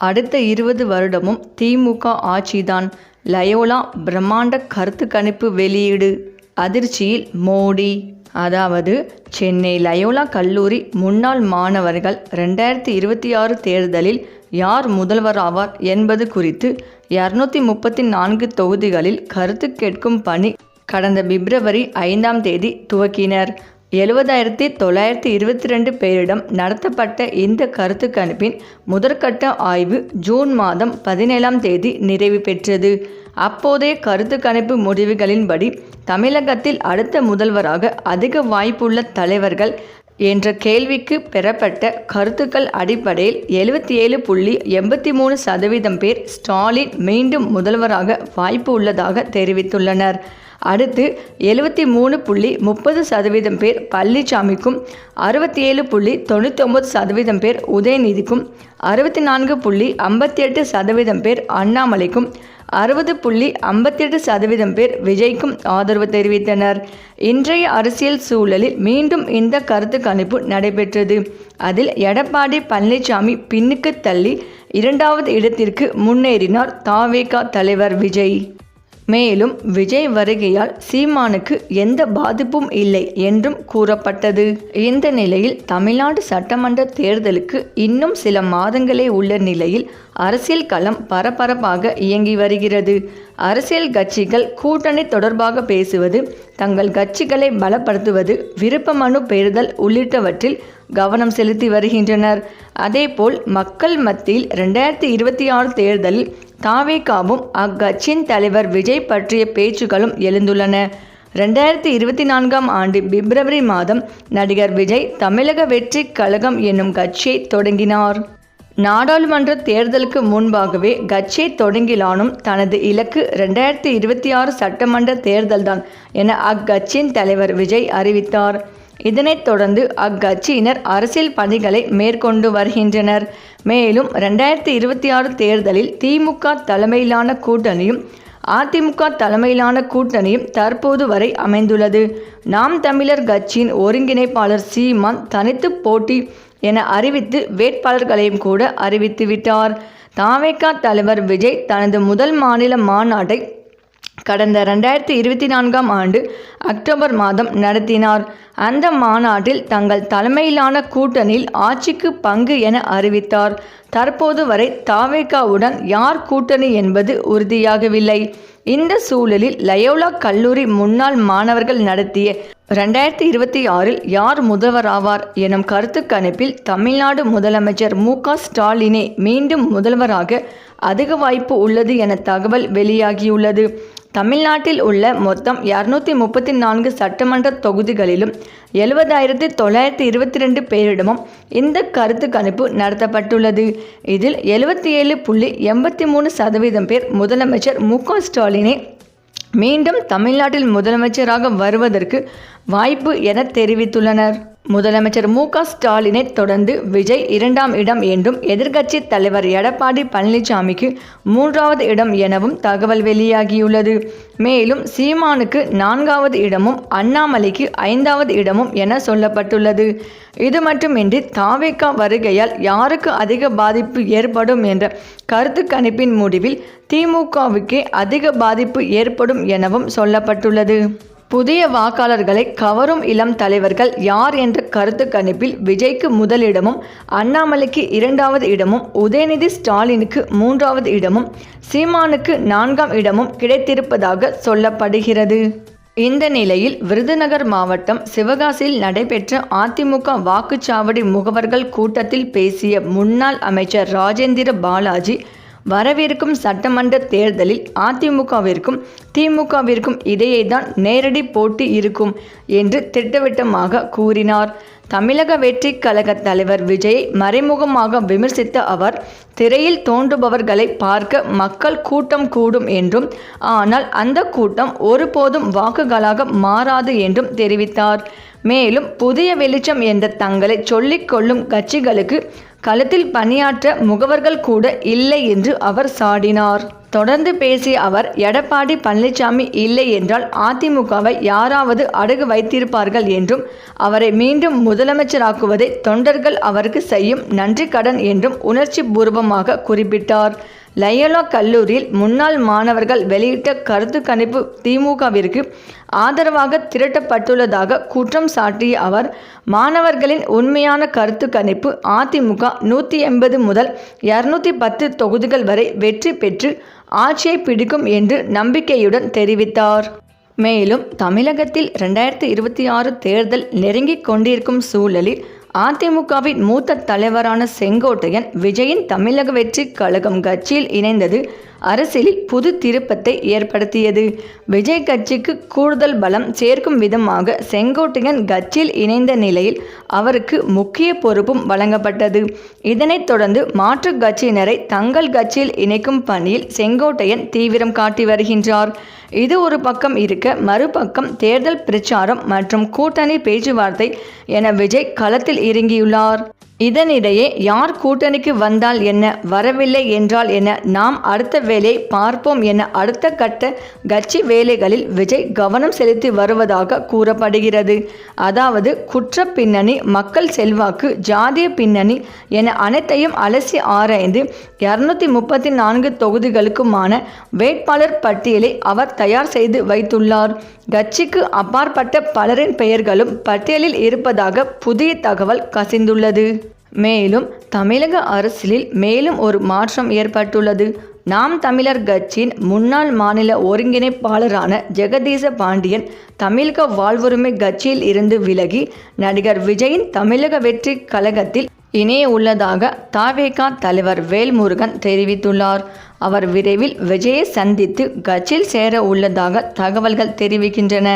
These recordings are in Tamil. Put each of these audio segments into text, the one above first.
அடுத்த 20 வருடமும் திமுக ஆட்சிதான். லயோலா பிரம்மாண்ட கருத்து கணிப்பு வெளியீடு. அதிர்ச்சியில் மோடி. அதாவது சென்னை லயோலா கல்லூரி முன்னாள் மாணவர்கள் 2026 தேர்தலில் யார் முதல்வராவார் என்பது குறித்து 234 தொகுதிகளில் கருத்து கேட்கும் பணி கடந்த பிப்ரவரி 5ஆம் தேதி துவக்கினர். 70,922 பேரிடம் நடத்தப்பட்ட இந்த கருத்து கணிப்பின் முதற்கட்ட ஆய்வு ஜூன் மாதம் 17ஆம் தேதி நிறைவு பெற்றது. அப்போதைய கருத்து கணிப்பு முடிவுகளின்படி தமிழகத்தில் அடுத்த முதல்வராக அதிக வாய்ப்புள்ள தலைவர்கள் என்ற கேள்விக்கு பெறப்பட்ட கருத்துக்கள் அடிப்படையில் 77.83% பேர் ஸ்டாலின் மீண்டும் முதல்வராக வாய்ப்பு உள்ளதாக தெரிவித்துள்ளனர். அடுத்து 73.30% பேர் பழனிசாமிக்கும், 67.99% பேர் உதயநிதிக்கும், 64.58% பேர் அண்ணாமலைக்கும், 60.58% பேர் விஜய்க்கும் ஆதரவு தெரிவித்தனர். இன்றைய அரசியல் சூழலில் மீண்டும் இந்த கருத்து கணிப்பு நடைபெற்றது. அதில் எடப்பாடி பழனிசாமி பின்னுக்கு தள்ளி 2வது இடத்திற்கு முன்னேறினார் தவேகா தலைவர் விஜய். மேலும் விஜய் வருகையால் சீமானுக்கு எந்த பாதிப்பும் இல்லை என்றும் கூறப்பட்டது. இந்த நிலையில் தமிழ்நாடு சட்டமன்ற தேர்தலுக்கு இன்னும் சில மாதங்களே உள்ள நிலையில் அரசியல் களம் பரபரப்பாக இயங்கி வருகிறது. அரசியல் கட்சிகள் கூட்டணி தொடர்பாக பேசுவது, தங்கள் கட்சிகளை பலப்படுத்துவது, விருப்ப மனு பெறுதல் உள்ளிட்டவற்றில் கவனம் செலுத்தி வருகின்றனர். அதேபோல் மக்கள் மத்தியில் 2026 தேர்தலில் தவேகாவும் அக்கட்சியின் தலைவர் விஜய் பற்றிய பேச்சுக்களும் எழுந்துள்ளன. 2024ஆம் ஆண்டு பிப்ரவரி மாதம் நடிகர் விஜய் தமிழக வெற்றி கழகம் என்னும் கட்சியை தொடங்கினார். நாடாளுமன்ற தேர்தலுக்கு முன்பாகவே கட்சியை தொடங்கினாலும் தனது இலக்கு 2026 சட்டமன்ற தேர்தல்தான் என அக்கட்சியின் தலைவர் விஜய் அறிவித்தார். இதனைத் தொடர்ந்து அக்கட்சியினர் அரசியல் பணிகளை மேற்கொண்டு வருகின்றனர். மேலும் 2026 தேர்தலில் திமுக தலைமையிலான கூட்டணியும் அதிமுக தலைமையிலான கூட்டணியும் தற்போது வரை அமைந்துள்ளது. நாம் தமிழர் கட்சியின் ஒருங்கிணைப்பாளர் சீமான் தனித்து போட்டி என அறிவித்து வேட்பாளர்களையும் கூட அறிவித்துவிட்டார். தவேகா தலைவர் விஜய் தனது முதல் மாநில மாநாட்டை கடந்த 2024ஆம் ஆண்டு அக்டோபர் மாதம் நடத்தினார். அந்த மாநாட்டில் தங்கள் தலைமையிலான கூட்டணியில் ஆட்சிக்கு பங்கு என அறிவித்தார். தற்போது வரை தவேகாவுடன் யார் கூட்டணி என்பது உறுதியாகவில்லை. இந்த சூழலில் லயோலா கல்லூரி முன்னாள் மாணவர்கள் நடத்திய 2026இல் யார் முதல்வராவார் எனும் கருத்து கணிப்பில் தமிழ்நாடு முதலமைச்சர் மு.க. ஸ்டாலினே மீண்டும் முதல்வராக அதிக வாய்ப்பு உள்ளது என தகவல் வெளியாகியுள்ளது. தமிழ்நாட்டில் உள்ள மொத்தம் 234 சட்டமன்ற தொகுதிகளிலும் 70,922 பேரிடமும் இந்த கருத்து கணிப்பு நடத்தப்பட்டுள்ளது. இதில் 77.83% பேர் முதலமைச்சர் மு.க. ஸ்டாலினே மீண்டும் தமிழ்நாட்டில் முதலமைச்சராக வருவதற்கு வாய்ப்பு என தெரிவித்துள்ளனர். முதலமைச்சர் மு.க. ஸ்டாலினை தொடர்ந்து விஜய் 2ஆம் இடம் என்றும், எதிர்க்கட்சி தலைவர் எடப்பாடி பழனிசாமிக்கு 3வது இடம் எனவும் தகவல் வெளியாகியுள்ளது. மேலும் சீமானுக்கு 4வது இடமும், அண்ணாமலைக்கு 5வது இடமும் என சொல்லப்பட்டுள்ளது. இது மட்டுமின்றி தவேகா வருகையால் யாருக்கு அதிக பாதிப்பு ஏற்படும் என்ற கருத்து கணிப்பின் முடிவில் திமுகவுக்கே அதிக பாதிப்பு ஏற்படும் எனவும் சொல்லப்பட்டுள்ளது. புதிய வாக்காளர்களை கவரும் இளம் தலைவர்கள் யார் என்ற கருத்து கணிப்பில் விஜய்க்கு முதலிடமும், அண்ணாமலைக்கு 2வது இடமும், உதயநிதி ஸ்டாலினுக்கு 3வது இடமும், சீமானுக்கு 4ஆம் இடமும் கிடைத்திருப்பதாக சொல்லப்படுகிறது. இந்த நிலையில் விருதுநகர் மாவட்டம் சிவகாசியில் நடைபெற்ற அதிமுக வாக்குச்சாவடி முகவர்கள் கூட்டத்தில் பேசிய முன்னாள் அமைச்சர் ராஜேந்திர பாலாஜி, வரவிருக்கும் சட்டமன்ற தேர்தலில் அதிமுகவிற்கும் திமுகவிற்கும் இடையேதான் நேரடி போட்டி இருக்கும் என்று திட்டவட்டமாக கூறினார். தமிழக வெற்றி கழக தலைவர் விஜயை மறைமுகமாக விமர்சித்த அவர், திரையில் தோன்றுபவர்களை பார்க்க மக்கள் கூட்டம் கூடும் என்றும், ஆனால் அந்த கூட்டம் ஒருபோதும் வாக்குகளாக மாறாது என்றும் தெரிவித்தார். மேலும் புதிய வெளிச்சம் என்ற தங்களை சொல்லிக் கொள்ளும் கட்சிகளுக்கு களத்தில் பணியாற்ற முகவர்கள் கூட இல்லை என்று அவர் சாடினார். தொடர்ந்து பேசிய அவர், எடப்பாடி பழனிசாமி இல்லை என்றால் அதிமுகவை யாராவது அடகு வைத்திருப்பார்கள் என்றும், அவரை மீண்டும் முதலமைச்சராக்குவதை தொண்டர்கள் அவருக்கு செய்யும் நன்றி கடன் என்றும் உணர்ச்சி பூர்வமாக குறிப்பிட்டார். லயோலா கல்லூரியில் முன்னாள் மாணவர்கள் வெளியிட்ட கருத்து கணிப்பு திமுகவிற்கு ஆதரவாக திரட்டப்பட்டுள்ளதாக குற்றம் சாட்டிய அவர், மாணவர்களின் உண்மையான கருத்து கணிப்பு அதிமுக 180 முதல் 210 தொகுதிகள் வரை வெற்றி பெற்று ஆட்சியை பிடிக்கும் என்று நம்பிக்கையுடன் தெரிவித்தார். மேலும் தமிழகத்தில் 2026 தேர்தல் நெருங்கிக் கொண்டிருக்கும் சூழலில் அதிமுகவின் மூத்த தலைவரான செங்கோட்டையன் விஜயின் தமிழக வெற்றி கழகம் கட்சியில் இணைந்தது அரசியலில் புது திருப்பத்தை ஏற்படுத்தியது. விஜய் கட்சிக்கு கூடுதல் பலம் சேர்க்கும் விதமாக செங்கோட்டையன் கட்சியில் இணைந்த நிலையில் அவருக்கு முக்கிய பொறுப்பும் வழங்கப்பட்டது. இதனைத் தொடர்ந்து மாற்றுக் கட்சியினரை தங்கள் கட்சியில் இணைக்கும் பணியில் செங்கோட்டையன் தீவிரம் காட்டி வருகின்றார். இது ஒரு பக்கம் இருக்க, மறுபக்கம் தேர்தல் பிரச்சாரம் மற்றும் கூட்டணி பேச்சுவார்த்தை என விஜய் களத்தில் இறங்கியுள்ளார். இதனிடையே யார் கூட்டணிக்கு வந்தால் என்ன, வரவில்லை என்றால் என்ன, நாம் அடுத்த வேலையை பார்ப்போம் என அடுத்த கட்ட கட்சி வேலைகளில் விஜய் கவனம் செலுத்தி வருவதாக கூறப்படுகிறது. அதாவது குற்ற பின்னணி, மக்கள் செல்வாக்கு, ஜாதிய பின்னணி என அனைத்தையும் அலசி ஆராய்ந்து 234 தொகுதிகளுக்குமான வேட்பாளர் பட்டியலை அவர் தயார் செய்து வைத்துள்ளார். கட்சிக்கு அப்பாற்பட்ட பலரின் பெயர்களும் பட்டியலில் இருப்பதாக புதிய தகவல் கசிந்துள்ளது. மேலும் தமிழக அரசியலில் மேலும் ஒரு மாற்றம் ஏற்பட்டுள்ளது. நாம் தமிழர் கட்சியின் முன்னாள் மாநில ஒருங்கிணைப்பாளரான ஜெகதீச பாண்டியன் தமிழக வாழ்வுரிமை கட்சியில் இருந்து விலகி நடிகர் விஜயின் தமிழக வெற்றி கழகத்தில் இணைய உள்ளதாக தவேக தலைவர் வேல்முருகன் தெரிவித்துள்ளார். அவர் விரைவில் விஜயை சந்தித்து கட்சியில் சேர உள்ளதாக தகவல்கள் தெரிவிக்கின்றன.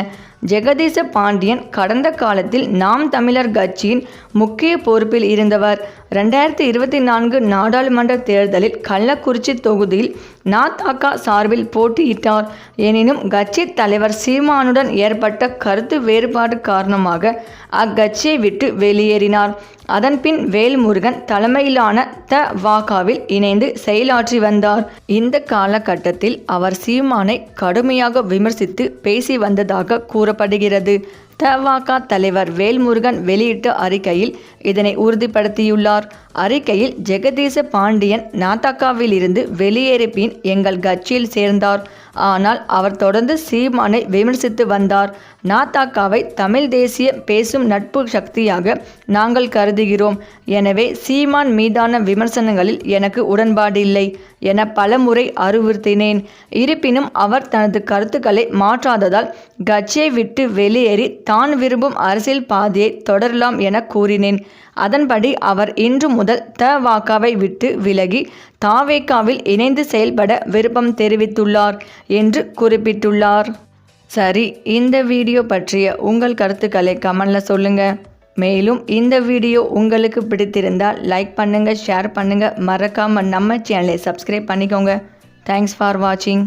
ஜெகதீச பாண்டியன் கடந்த காலத்தில் நாம் தமிழர் கட்சியின் முக்கிய பொறுப்பில் இருந்தவர். 2024 நாடாளுமன்ற தேர்தலில் கள்ளக்குறிச்சி தொகுதியில் நதக சார்பில் போட்டியிட்டார். எனினும் கட்சி தலைவர் சீமானுடன் ஏற்பட்ட கருத்து வேறுபாடு காரணமாக அக்கட்சியை விட்டு வெளியேறினார். அதன்பின் வேல்முருகன் தலைமையிலான தவேகவில் இணைந்து செயலாற்றி வந்தார். இந்த காலகட்டத்தில் அவர் சீமானை கடுமையாக விமர்சித்து பேசி வந்ததாக கூறப்படுகிறது. தவேக தலைவர் வேல்முருகன் வெளியிட்ட அறிக்கையில் இதனை உறுதிப்படுத்தியுள்ளார். அறிக்கையில், ஜெகதீச பாண்டியன் நதகவில் இருந்து வெளியேறிய பின் எங்கள் கட்சியில் சேர்ந்தார். ஆனால் அவர் தொடர்ந்து சீமானை விமர்சித்து வந்தார். நதகவை தமிழ் தேசிய பேசும் நட்பு சக்தியாக நாங்கள் கருதுகிறோம். எனவே சீமான் மீதான விமர்சனங்களில் எனக்கு உடன்பாடில்லை என பலமுறை அறிவுறுத்தினேன். இருப்பினும் அவர் தனது கருத்துக்களை மாற்றாததால் கட்சியை விட்டு வெளியேறி தான் விரும்பும் அரசியல் பாதையை தொடரலாம் என கூறினேன். அதன்படி அவர் இன்று முதல் தவேகவை விட்டு விலகி தவேகவில் இணைந்து செயல்பட விருப்பம் தெரிவித்துள்ளார் என்று குறிப்பிட்டுள்ளார். சரி, இந்த வீடியோ பற்றிய உங்கள் கருத்துக்களை கமெண்ட்ல சொல்லுங்க. மேலும் இந்த வீடியோ உங்களுக்கு பிடித்திருந்தால் லைக் பண்ணுங்க, ஷேர் பண்ணுங்க, மறக்காம நம்ம சேனலை சப்ஸ்கிரைப் பண்ணிக்கோங்க. தேங்க்ஸ் ஃபார் வாட்சிங்.